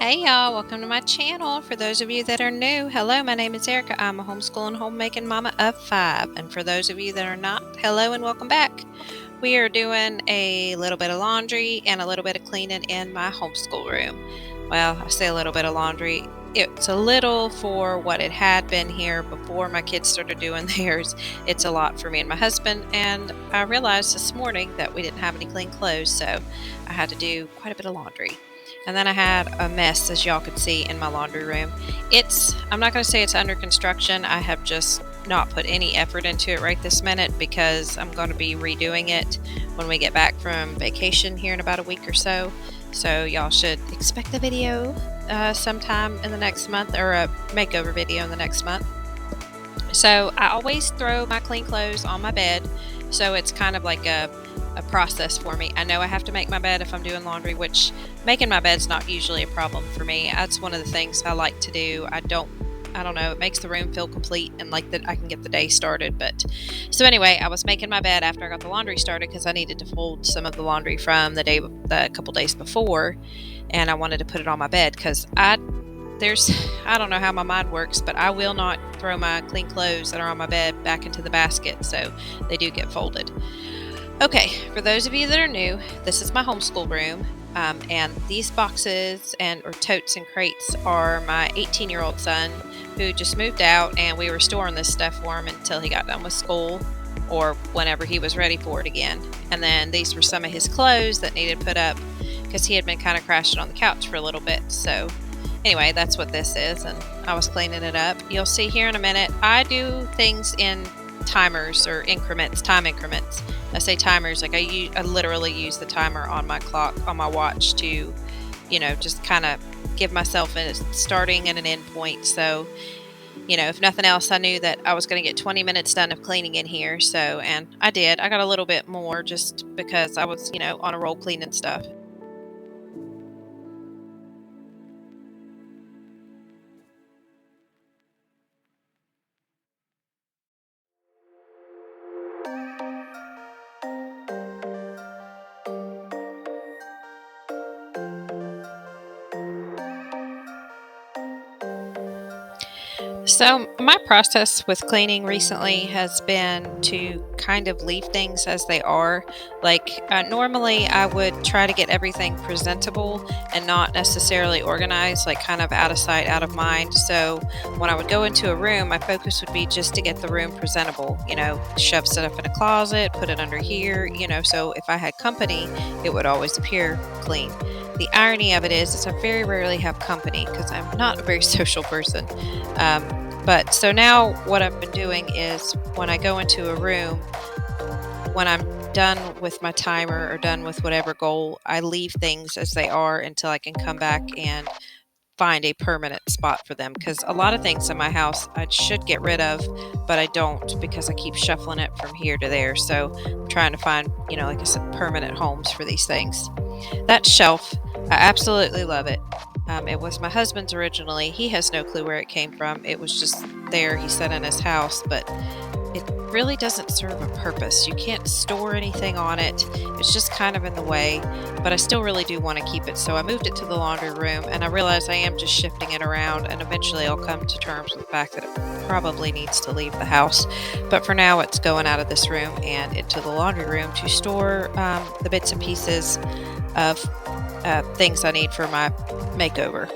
Hey y'all, welcome to my channel. For those of you that are new, hello, my name is Erica. I'm a homeschooling homemaking mama of 5. And for those of you that are not, hello and welcome back. We are doing a little bit of laundry and a little bit of cleaning in my homeschool room. Well, I say a little bit of laundry. It's a little for what it had been here before my kids started doing theirs. It's a lot for me and my husband, and I realized this morning that we didn't have any clean clothes, so I had to do quite a bit of laundry. And then I had a mess, as y'all could see, in my laundry room. I'm not going to say it's under construction. I have just not put any effort into it right this minute because I'm going to be redoing it when we get back from vacation here in about a week or so. So y'all should expect the video sometime in the next month, or a makeover video in the next month. So I always throw my clean clothes on my bed, so it's kind of like a process for me. I know I have to make my bed if I'm doing laundry, which making my bed's not usually a problem for me. That's one of the things I like to do. I don't know, it makes the room feel complete and like that I can get the day started. But so anyway, I was making my bed after I got the laundry started because I needed to fold some of the laundry from the couple days before, and I wanted to put it on my bed because I don't know how my mind works, but I will not throw my clean clothes that are on my bed back into the basket, so they do get folded. Okay, for those of you that are new, this is my homeschool room, and these boxes or totes and crates are my 18-year-old son who just moved out, and we were storing this stuff for him until he got done with school or whenever he was ready for it again. And then these were some of his clothes that needed put up because he had been kind of crashing on the couch for a little bit. So anyway, that's what this is, and I was cleaning it up. You'll see here in a minute, I do things in timers or increments, time increments. I say timers, like I literally use the timer on my clock, on my watch to, just kind of give myself a starting and an end point. So, if nothing else, I knew that I was going to get 20 minutes done of cleaning in here. So, and I did. I got a little bit more just because I was, on a roll cleaning stuff. So, my process with cleaning recently has been to kind of leave things as they are. Like, normally I would try to get everything presentable and not necessarily organized, like kind of out of sight, out of mind. So, when I would go into a room, my focus would be just to get the room presentable, shove stuff in a closet, put it under here, so if I had company, it would always appear clean. The irony of it is I very rarely have company because I'm not a very social person. But so now what I've been doing is when I go into a room, when I'm done with my timer or done with whatever goal, I leave things as they are until I can come back and find a permanent spot for them. Because a lot of things in my house I should get rid of, but I don't because I keep shuffling it from here to there. So I'm trying to find, like I said, permanent homes for these things. That shelf, I absolutely love it. It was my husband's originally. He has no clue where it came from. It was just there. He said in his house, but it really doesn't serve a purpose. You can't store anything on it. It's just kind of in the way, but I still really do want to keep it. So I moved it to the laundry room, and I realized I am just shifting it around, and eventually I'll come to terms with the fact that it probably needs to leave the house. But for now, it's going out of this room and into the laundry room to store the bits and pieces of things I need for my makeover.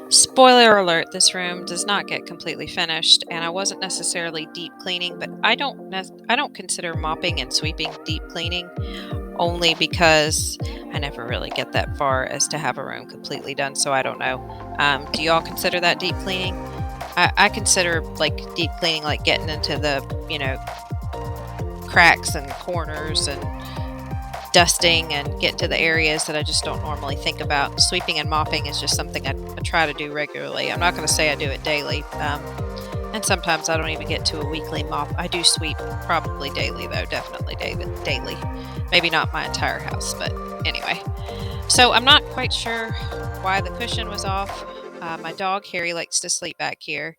Spoiler alert, this room does not get completely finished, and I wasn't necessarily deep cleaning, but I don't consider mopping and sweeping deep cleaning, only because I never really get that far as to have a room completely done, so I don't know. Do y'all consider that deep cleaning? I consider like deep cleaning like getting into the, cracks and corners and dusting and get to the areas that I just don't normally think about. Sweeping and mopping is just something I try to do regularly. I'm not going to say I do it daily. And sometimes I don't even get to a weekly mop. I do sweep probably daily, though, definitely daily. Maybe not my entire house, but anyway. So I'm not quite sure why the cushion was off. My dog, Harry, likes to sleep back here.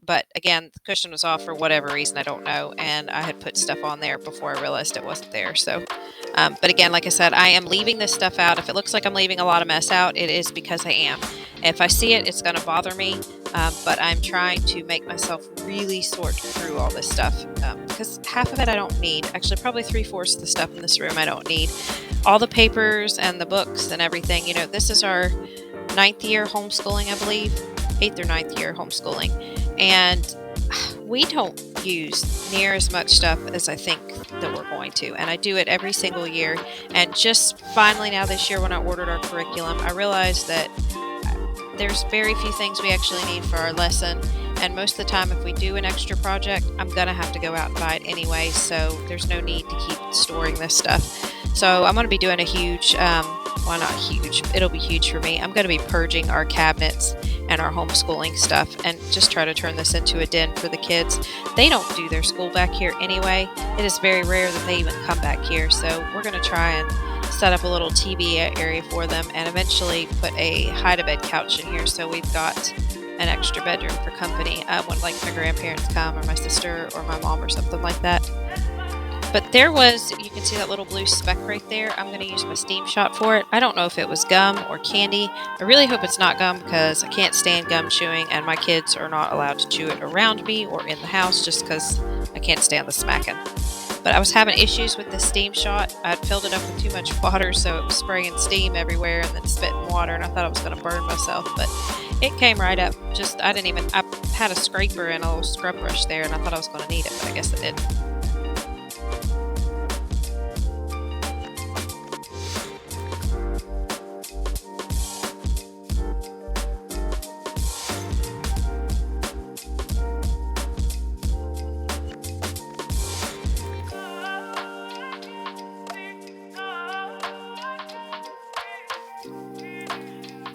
But again, the cushion was off for whatever reason, I don't know, and I had put stuff on there before I realized it wasn't there. So, but again, like I said, I am leaving this stuff out. If it looks like I'm leaving a lot of mess out, it is because I am. If I see it, it's going to bother me, but I'm trying to make myself really sort through all this stuff because half of it I don't need. Actually, probably 3/4 of the stuff in this room I don't need. All the papers and the books and everything. This is our 9th year homeschooling, I believe, 8th or 9th year homeschooling. And we don't use near as much stuff as I think that we're going to. And I do it every single year. And just finally now this year when I ordered our curriculum, I realized that there's very few things we actually need for our lesson. And most of the time, if we do an extra project, I'm going to have to go out and buy it anyway. So there's no need to keep storing this stuff. So I'm going to be doing a huge, well, not huge, it'll be huge for me. I'm going to be purging our cabinets and our homeschooling stuff and just try to turn this into a den for the kids. They don't do their school back here anyway. It is very rare that they even come back here. So we're going to try and set up a little TV area for them and eventually put a hide-a-bed couch in here so we've got an extra bedroom for company when like my grandparents come or my sister or my mom or something like that. But there was, you can see that little blue speck right there. I'm going to use my steam shot for it. I don't know if it was gum or candy. I really hope it's not gum because I can't stand gum chewing and my kids are not allowed to chew it around me or in the house just because I can't stand the smacking. But I was having issues with the steam shot. I'd filled it up with too much water, so it was spraying steam everywhere and then spitting water, and I thought I was going to burn myself, but it came right up. I had a scraper and a little scrub brush there, and I thought I was going to need it, but I guess I didn't.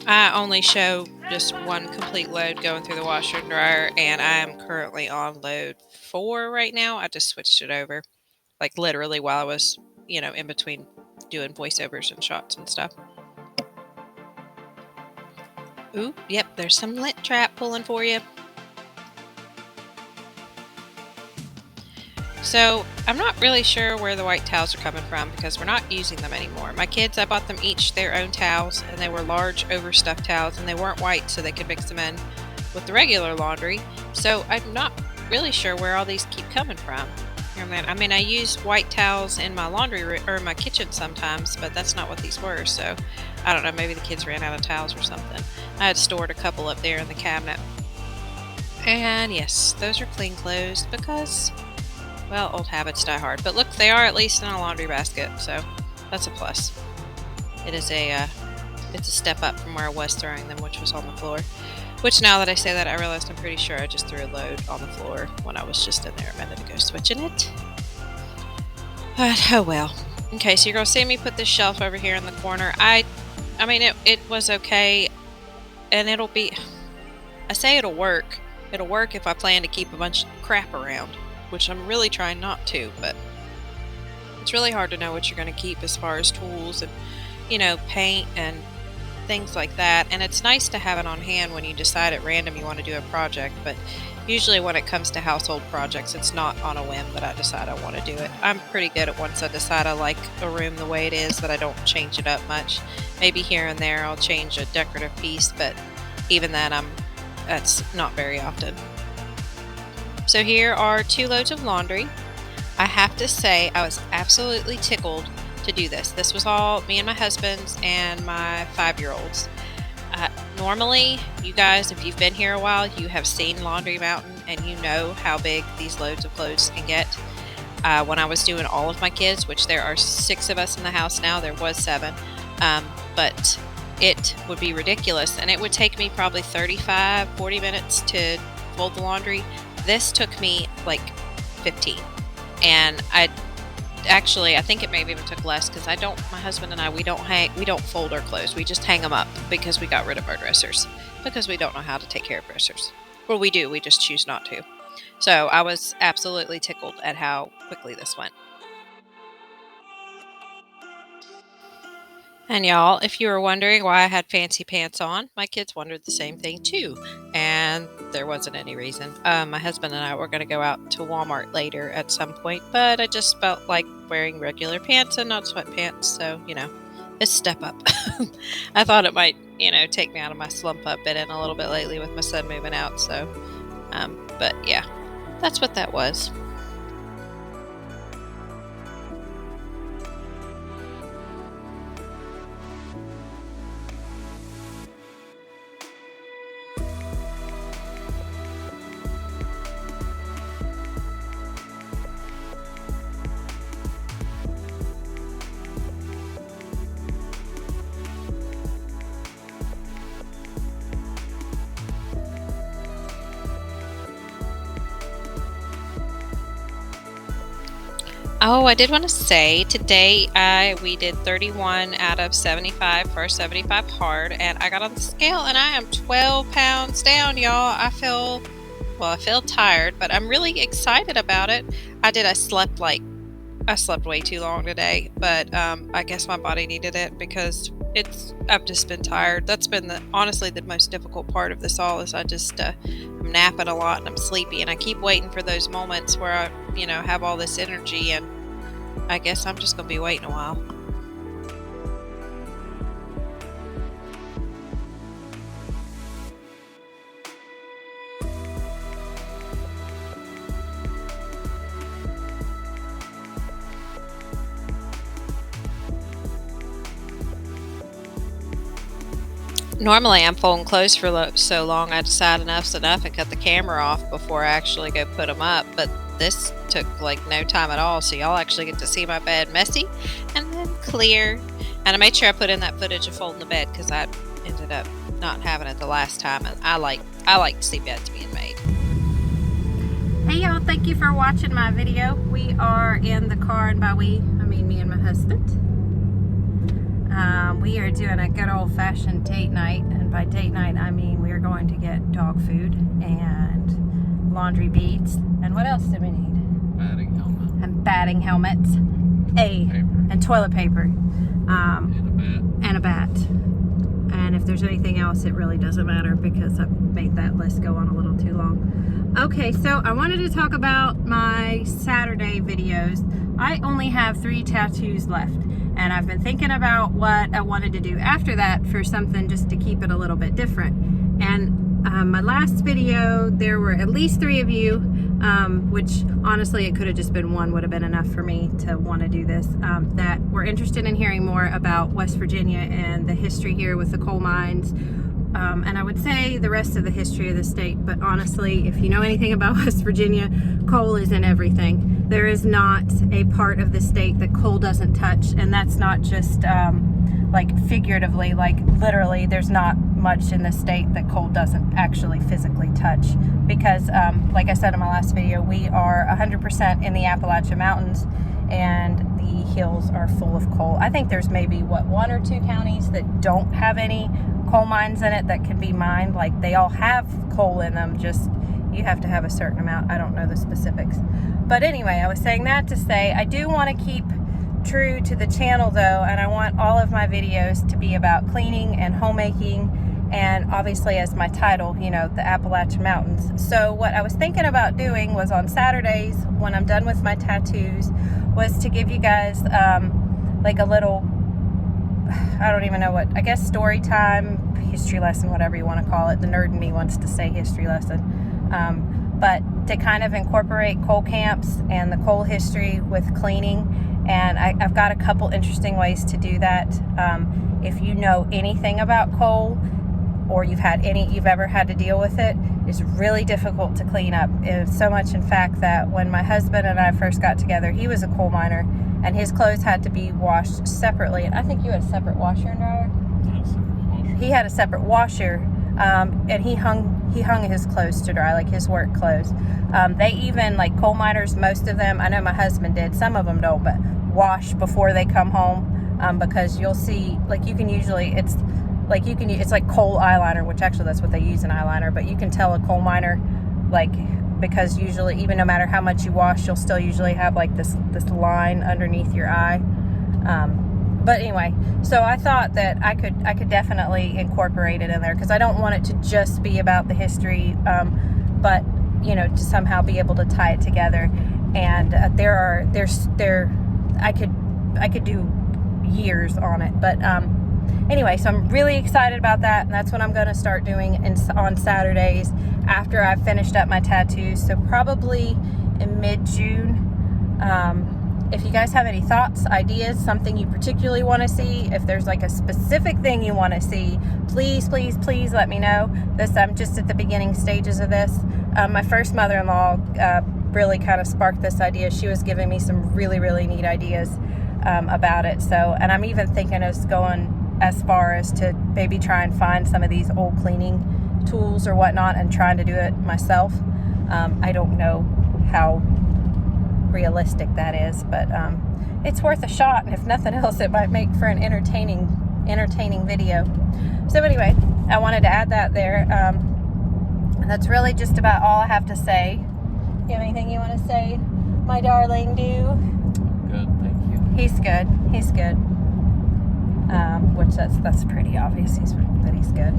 I only show just one complete load going through the washer and dryer, and I am currently on load 4 right now. I just switched it over, like literally while I was, in between doing voiceovers and shots and stuff. Ooh, yep, there's some lint trap pulling for you. So I'm not really sure where the white towels are coming from because we're not using them anymore. My kids, I bought them each their own towels, and they were large overstuffed towels, and they weren't white, so they could mix them in with the regular laundry. So I'm not really sure where all these keep coming from. I use white towels in my laundry or my kitchen sometimes, but that's not what these were. So I don't know, maybe the kids ran out of towels or something. I had stored a couple up there in the cabinet. And yes, those are clean clothes because, well, old habits die hard. But look, they are at least in a laundry basket, so that's a plus. It's a step up from where I was throwing them, which was on the floor. Which now that I say that, I realized I'm pretty sure I just threw a load on the floor when I was just in there a minute ago switching it. But oh well. Okay, so you're gonna see me put this shelf over here in the corner. It was okay, and I say it'll work. It'll work if I plan to keep a bunch of crap around, which I'm really trying not to, but it's really hard to know what you're going to keep as far as tools and, paint and things like that. And it's nice to have it on hand when you decide at random you want to do a project, but usually when it comes to household projects, it's not on a whim that I decide I want to do it. I'm pretty good at once I decide I like a room the way it is that I don't change it up much. Maybe here and there I'll change a decorative piece, but even then that's not very often. So here are 2 loads of laundry. I have to say I was absolutely tickled to do this. This was all me and my husband's and my 5-year-old's. Normally, you guys, if you've been here a while, you have seen Laundry Mountain and you know how big these loads of clothes can get. When I was doing all of my kids, which there are 6 of us in the house now, there was 7, but it would be ridiculous, and it would take me probably 35-40 minutes to fold the laundry. This took me like 15, and I think it maybe even took less because my husband and I, we don't fold our clothes. We just hang them up because we got rid of our dressers because we don't know how to take care of dressers. Well, we do, we just choose not to. So I was absolutely tickled at how quickly this went. And y'all, if you were wondering why I had fancy pants on, my kids wondered the same thing too. And there wasn't any reason. My husband and I were going to go out to Walmart later at some point, but I just felt like wearing regular pants and not sweatpants. So, it's a step up. I thought it might, take me out of my slump I've been in a little bit lately with my son moving out. So, but yeah, that's what that was. Oh, I did want to say today we did 31 out of 75 for 75 hard, and I got on the scale and I am 12 pounds down, y'all. I feel tired, but I'm really excited about it. I slept way too long today, but I guess my body needed it because I've just been tired. That's been honestly the most difficult part of this all is I'm napping a lot and I'm sleepy, and I keep waiting for those moments where I have all this energy, and I guess I'm just gonna be waiting a while. Normally, I'm folding clothes for so long, I decide enough's enough and cut the camera off before I actually go put them up. But this took like no time at all, so y'all actually get to see my bed messy and then clear. And I made sure I put in that footage of folding the bed because I ended up not having it the last time, and I like to see beds being made. Hey y'all, thank you for watching my video. We are in the car, and by we, I mean me and my husband. We are doing a good old-fashioned date night, and by date night I mean we are going to get dog food and laundry beads, and what else do we need? Batting helmet. And batting helmets, and toilet paper, and a bat. And if there's anything else, it really doesn't matter because I've made that list go on a little too long. Okay, so I wanted to talk about my Saturday videos. I only have 3 tattoos left, and I've been thinking about what I wanted to do after that for something just to keep it a little bit different. And my last video, there were at least 3 of you, which honestly it could have just been 1 would have been enough for me to want to do this, that were interested in hearing more about West Virginia and the history here with the coal mines. And I would say the rest of the history of the state, but honestly, if you know anything about West Virginia, coal is in everything. There is not a part of the state that coal doesn't touch, and that's not just like figuratively, like literally, there's not much in the state that coal doesn't actually physically touch, because like I said in my last video, we are 100% in the Appalachian Mountains, and the hills are full of coal. I think there's maybe 1 or 2 counties that don't have any coal mines in it that can be mined. Like they all have coal in them, just you have to have a certain amount. I don't know the specifics, but anyway, I was saying that to say I do want to keep true to the channel though, and I want all of my videos to be about cleaning and homemaking, and obviously as my title, the Appalachian Mountains. So what I was thinking about doing was on Saturdays when I'm done with my tattoos was to give you guys like a little, I don't even know what, I guess story time, history lesson, whatever you want to call it. The nerd in me wants to say history lesson. But to kind of incorporate coal camps and the coal history with cleaning. And I've got a couple interesting ways to do that. If you know anything about coal, or you've ever had to deal with it, it's really difficult to clean up. It's so much, in fact, that when my husband and I first got together, he was a coal miner, and his clothes had to be washed separately. And I think you had a separate washer and dryer? He had a separate washer, and he hung his clothes to dry, like his work clothes. They even, like coal miners, most of them, I know my husband did, some of them don't, but wash before they come home, because you'll see, like you can usually, it's like coal eyeliner, which actually that's what they use in eyeliner, but you can tell a coal miner, like, because usually, even no matter how much you wash, you'll still usually have like this line underneath your eye. But anyway, so I thought that I could definitely incorporate it in there, because I don't want it to just be about the history, but you know, to somehow be able to tie it together. And I could do years on it. But anyway, so I'm really excited about that, and that's what I'm going to start doing on Saturdays after I've finished up my tattoos. So probably in mid-June. If you guys have any thoughts, ideas, something you particularly want to see, if there's like a specific thing you want to see, please let me know. I'm just at the beginning stages of this. My first mother-in-law really kind of sparked this idea. She was giving me some really neat ideas about it. So, and I'm even thinking of going as far as to maybe try and find some of these old cleaning tools or whatnot and trying to do it myself. I don't know how realistic that is, but it's worth a shot, and if nothing else, it might make for an entertaining video. So anyway, I wanted to add that there. That's really just about all I have to say. You have anything you want to say, my darling? Good, thank you. He's good. Which that's pretty obvious. That he's good.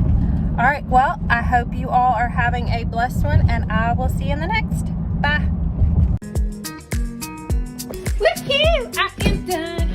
All right, well, I hope you all are having a blessed one, and I will see you in the next. Bye. Woohoo! I am done.